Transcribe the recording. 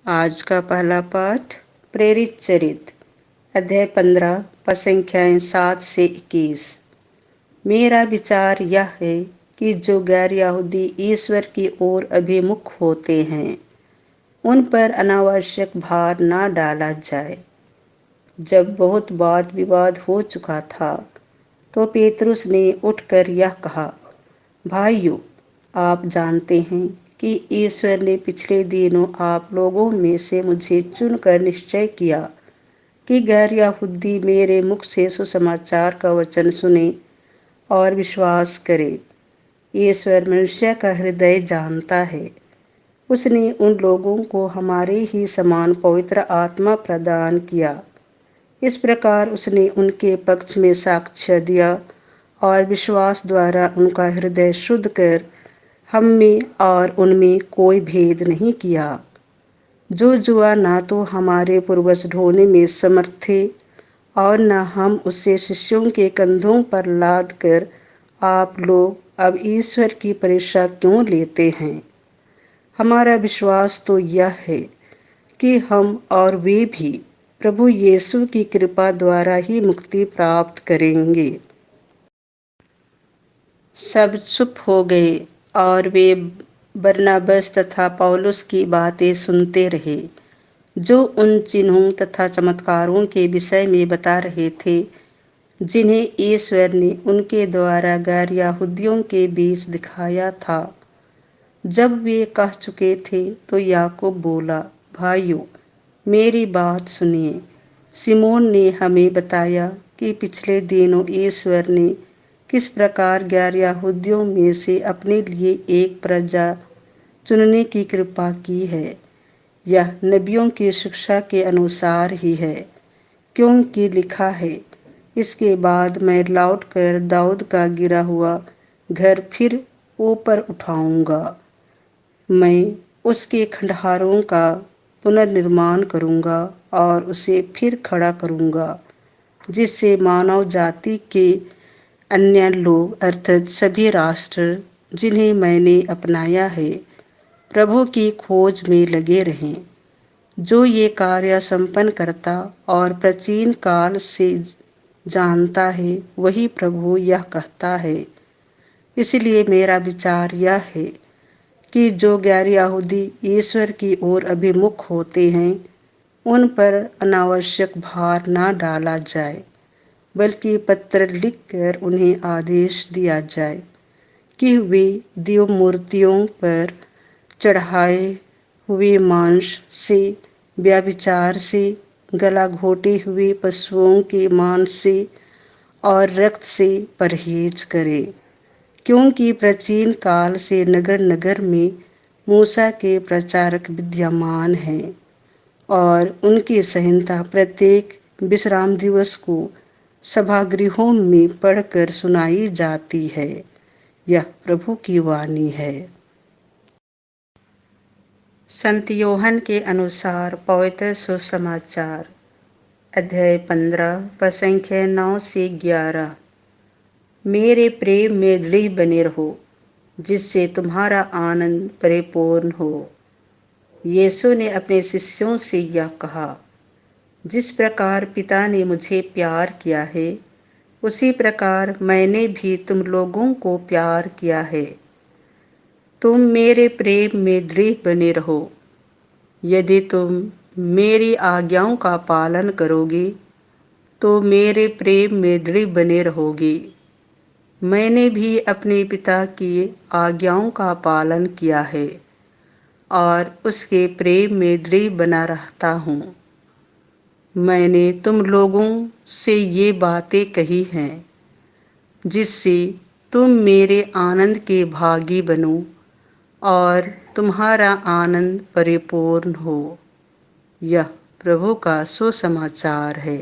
आज का पहला पाठ प्रेरित चरित्र अध्याय 15 पद संख्याएं 7 से 21। मेरा विचार यह है कि जो गैर यहूदी ईश्वर की ओर अभिमुख होते हैं उन पर अनावश्यक भार ना डाला जाए। जब बहुत वाद विवाद हो चुका था तो पेतरुस ने उठकर यह कहा, भाइयों, आप जानते हैं कि ईश्वर ने पिछले दिनों आप लोगों में से मुझे चुनकर निश्चय किया कि गैर यहूदी मेरे मुख से सुसमाचार का वचन सुने और विश्वास करे। ईश्वर मनुष्य का हृदय जानता है। उसने उन लोगों को हमारे ही समान पवित्र आत्मा प्रदान किया। इस प्रकार उसने उनके पक्ष में साक्ष्य दिया और विश्वास द्वारा उनका हृदय शुद्ध कर हम में और उनमें कोई भेद नहीं किया। जो जुआ ना तो हमारे पूर्वज ढोने में समर्थ थे और न हम उसे शिष्यों के कंधों पर लाद कर आप लोग अब ईश्वर की परीक्षा क्यों लेते हैं। हमारा विश्वास तो यह है कि हम और वे भी प्रभु यीशु की कृपा द्वारा ही मुक्ति प्राप्त करेंगे। सब चुप हो गए और वे बरनबास तथा पौलुस की बातें सुनते रहे, जो उन चिन्हों तथा चमत्कारों के विषय में बता रहे थे जिन्हें ईश्वर ने उनके द्वारा गैर यहूदियों के बीच दिखाया था। जब वे कह चुके थे तो याकूब बोला, भाइयों, मेरी बात सुनिए। सिमोन ने हमें बताया कि पिछले दिनों ईश्वर ने किस प्रकार गैर यहूदियों में से अपने लिए एक प्रजा चुनने की कृपा की है। यह नबियों की शिक्षा के अनुसार ही है, क्योंकि लिखा है, इसके बाद मैं लौटकर दाऊद का गिरा हुआ घर फिर ऊपर उठाऊंगा। मैं उसके खंडहरों का पुनर्निर्माण करूंगा और उसे फिर खड़ा करूंगा, जिससे मानव जाति के अन्य लोग अर्थात सभी राष्ट्र जिन्हें मैंने अपनाया है प्रभु की खोज में लगे रहें। जो ये कार्य संपन्न करता और प्राचीन काल से जानता है वही प्रभु यह कहता है। इसलिए मेरा विचार यह है कि जो गैर यहूदी ईश्वर की ओर अभिमुख होते हैं उन पर अनावश्यक भार ना डाला जाए, बल्कि पत्र लिखकर उन्हें आदेश दिया जाए कि वे देव मूर्तियों पर चढ़ाए हुए मांस से, व्यभिचार से, गला घोटे हुए पशुओं के मांस से और रक्त से परहेज करें, क्योंकि प्राचीन काल से नगर नगर में मूसा के प्रचारक विद्यमान हैं और उनकी संहिता प्रत्येक विश्राम दिवस को सभागृहों में पढ़कर सुनाई जाती है। यह प्रभु की वाणी है। संत यूहन्ना के अनुसार पवित्र सुसमाचार अध्याय 15 पद संख्या 9 से 11। मेरे प्रेम में दृढ़ बने रहो, जिससे तुम्हारा आनंद परिपूर्ण हो। यीशु ने अपने शिष्यों से यह कहा, जिस प्रकार पिता ने मुझे प्यार किया है उसी प्रकार मैंने भी तुम लोगों को प्यार किया है। तुम मेरे प्रेम में दृढ़ बने रहो। यदि तुम मेरी आज्ञाओं का पालन करोगे तो मेरे प्रेम में दृढ़ बने रहोगे। मैंने भी अपने पिता की आज्ञाओं का पालन किया है और उसके प्रेम में दृढ़ बना रहता हूँ। मैंने तुम लोगों से ये बातें कही हैं, जिससे तुम मेरे आनंद के भागी बनो और तुम्हारा आनंद परिपूर्ण हो। यह प्रभु का सुसमाचार है।